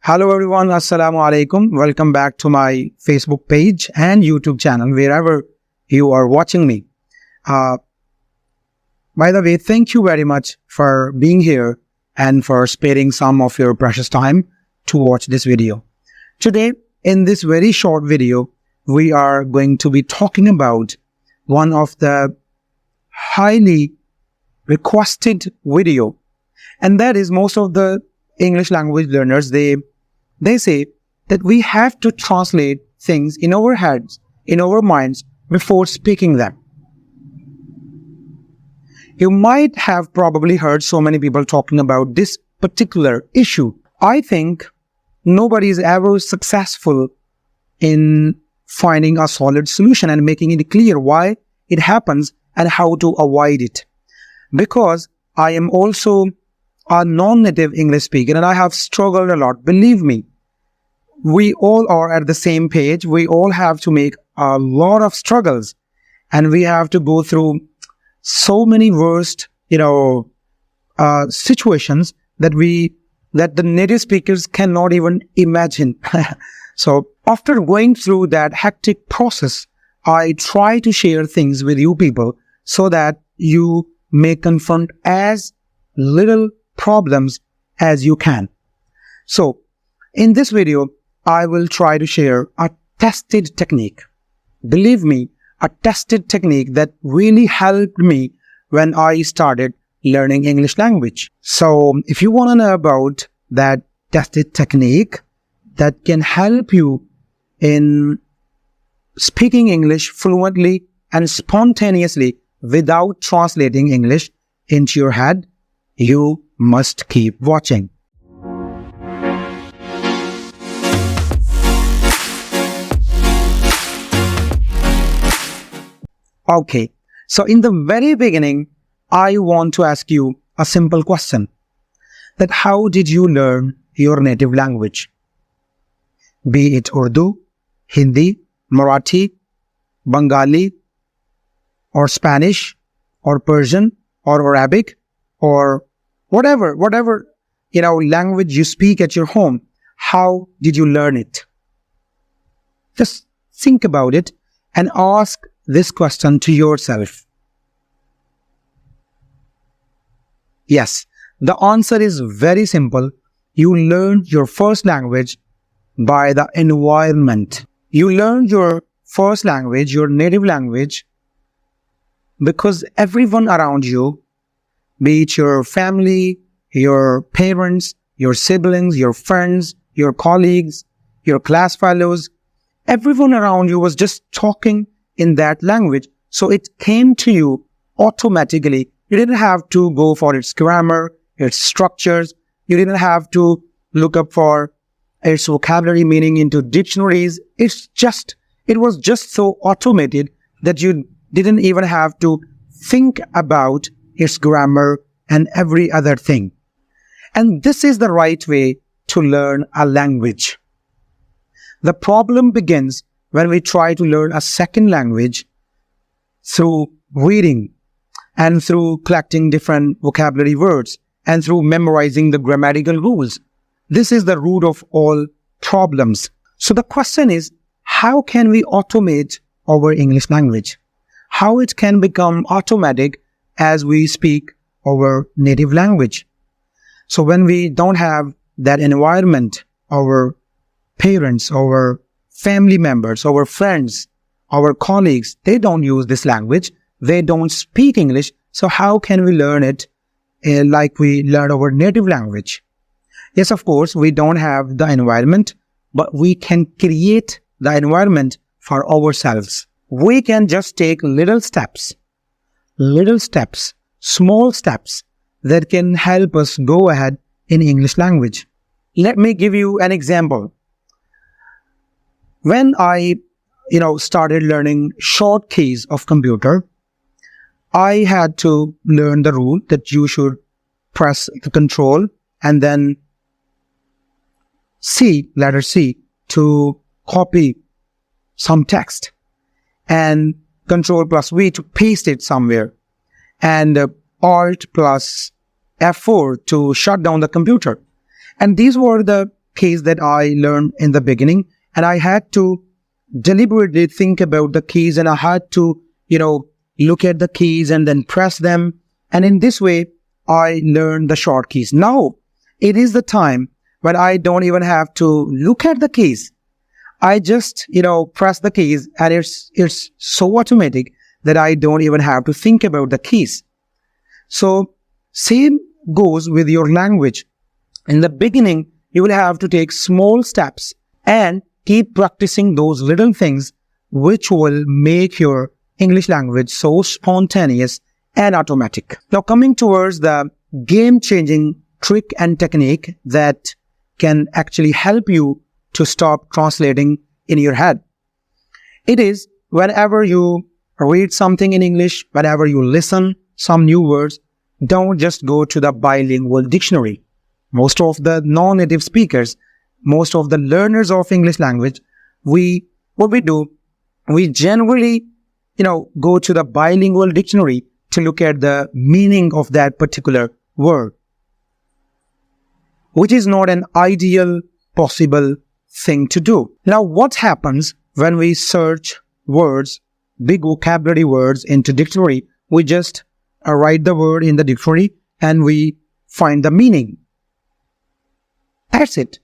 Hello everyone, Assalamu alaikum. Welcome back to my Facebook page and YouTube channel, wherever you are watching me. By the way, thank you very much for being here and for sparing some of your precious time to watch this video. Today, in this very short video, we are going to be talking about one of the highly requested video, and that is most of the English language learners, they say that we have to translate things in our heads, in our minds, before speaking them. You might have probably heard so many people talking about this particular issue. I think nobody is ever successful in finding a solid solution and making it clear why it happens and how to avoid it. Because I am also a non-native English speaker and I have struggled a lot. Believe me, we all are at the same page. We all have to make a lot of struggles and we have to go through so many worst, situations that the native speakers cannot even imagine. So after going through that hectic process, I try to share things with you people so that you may confront as little problems as you can. So in this video, I will try to share a tested technique. Believe me, a tested technique that really helped me when I started learning English language. So if you want to know about that tested technique that can help you in speaking English fluently and spontaneously without translating English into your head, you must keep watching. Okay, so in the very beginning, I want to ask you a simple question. That how did you learn your native language? Be it Urdu, Hindi, Marathi, Bengali, or Spanish, or Persian, or Arabic, or whatever language you speak at your home. How did you learn it? Just think about it and ask this question to yourself. Yes, the answer is very simple. You learned your first language by the environment. You learned your first language, your native language, because everyone around you, be it your family, your parents, your siblings, your friends, your colleagues, your class fellows, everyone around you was just talking in that language. So it came to you automatically. You didn't have to go for its grammar, its structures. You didn't have to look up for its vocabulary meaning into dictionaries. It was just so automated that you didn't even have to think about its grammar and every other thing. And this is the right way to learn a language. The problem begins when we try to learn a second language through reading and through collecting different vocabulary words and through memorizing the grammatical rules. This is the root of all problems. So the question is, how can we automate our English language? How it can become automatic as we speak our native language? So when we don't have that environment, our parents, our family members, our friends, our colleagues, they don't use this language. They don't speak English. So how can we learn it like we learn our native language? Yes, of course, we don't have the environment, but we can create the environment for ourselves. We can just take little steps, small steps that can help us go ahead in English language. Let me give you an example. When I, started learning short keys of computer, I had to learn the rule that you should press the control and then letter C to copy some text, and control plus V to paste it somewhere, and Alt plus F4 to shut down the computer. And these were the case that I learned in the beginning, and I had to deliberately think about the keys, and I had to, look at the keys and then press them. And in this way, I learned the short keys. Now, it is the time when I don't even have to look at the keys. I just, press the keys, and it's so automatic that I don't even have to think about the keys. So, same goes with your language. In the beginning, you will have to take small steps and keep practicing those little things which will make your English language so spontaneous and automatic. Now, coming towards the game-changing trick and technique that can actually help you to stop translating in your head. It is whenever you read something in English, whenever you listen some new words, don't just go to the bilingual dictionary. Most of the non-native speakers, most of the learners of English language, we generally, go to the bilingual dictionary to look at the meaning of that particular word, which is not an ideal possible thing to do. Now, what happens when we search words, big vocabulary words into dictionary? We just write the word in the dictionary and we find the meaning. That's it.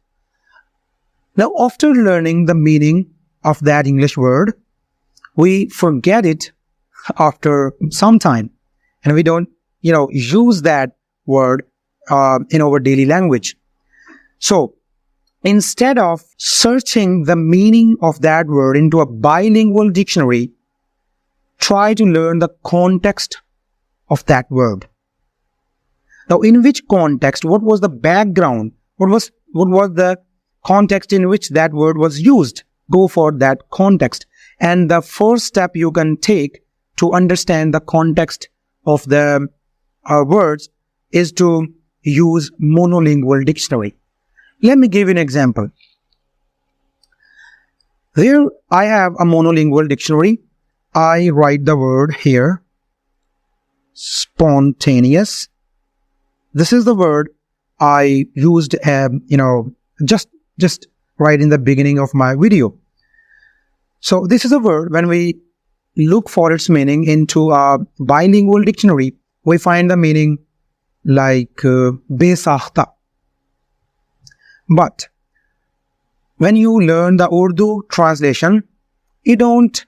Now, after learning the meaning of that English word, we forget it after some time, and we don't, use that word in our daily language. So, instead of searching the meaning of that word into a bilingual dictionary, try to learn the context of that word. Now, in which context? What was the background? What was the context in which that word was used? Go for that context. And the first step you can take to understand the context of the words is to use monolingual dictionary. Let me give you an example. Here I have a monolingual dictionary. I write the word here, spontaneous. This is the word I used, just right in the beginning of my video. So this is a word, when we look for its meaning into a bilingual dictionary, we find the meaning like besakhta. But when you learn the Urdu translation, you don't,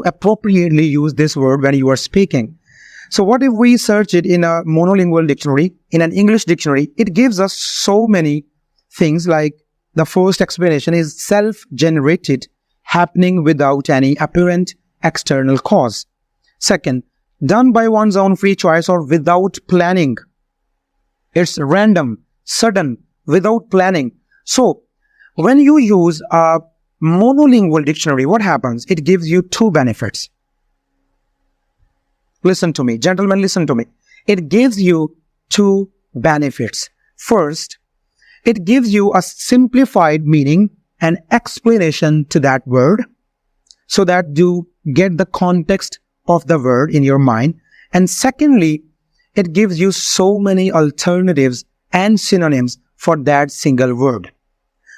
appropriately use this word when you are speaking. So what if we search it in a monolingual dictionary, in an English dictionary? It gives us so many things, like the first explanation is self-generated, happening without any apparent external cause. Second, done by one's own free choice or without planning. It's random, sudden, without planning. So, when you use a monolingual dictionary, what happens? It gives you two benefits. Listen to me, gentlemen, listen to me. It gives you two benefits. First, it gives you a simplified meaning and explanation to that word, so that you get the context of the word in your mind. And secondly, it gives you so many alternatives and synonyms for that single word.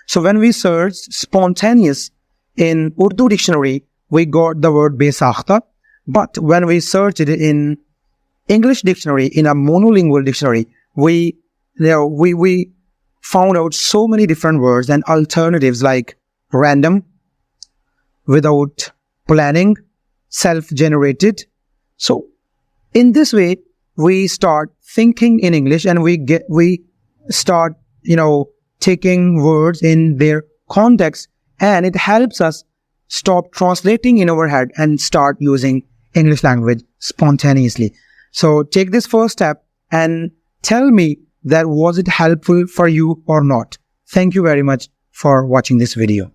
So when we search spontaneous in Urdu dictionary, we got the word besakhta. But when we search it in English dictionary, in a monolingual dictionary, we found out so many different words and alternatives like random, without planning, self-generated. So in this way, we start thinking in English, and we start, taking words in their context, and it helps us stop translating in our head and start using English language spontaneously. So take this first step and tell me that was it helpful for you or not. Thank you very much for watching this video.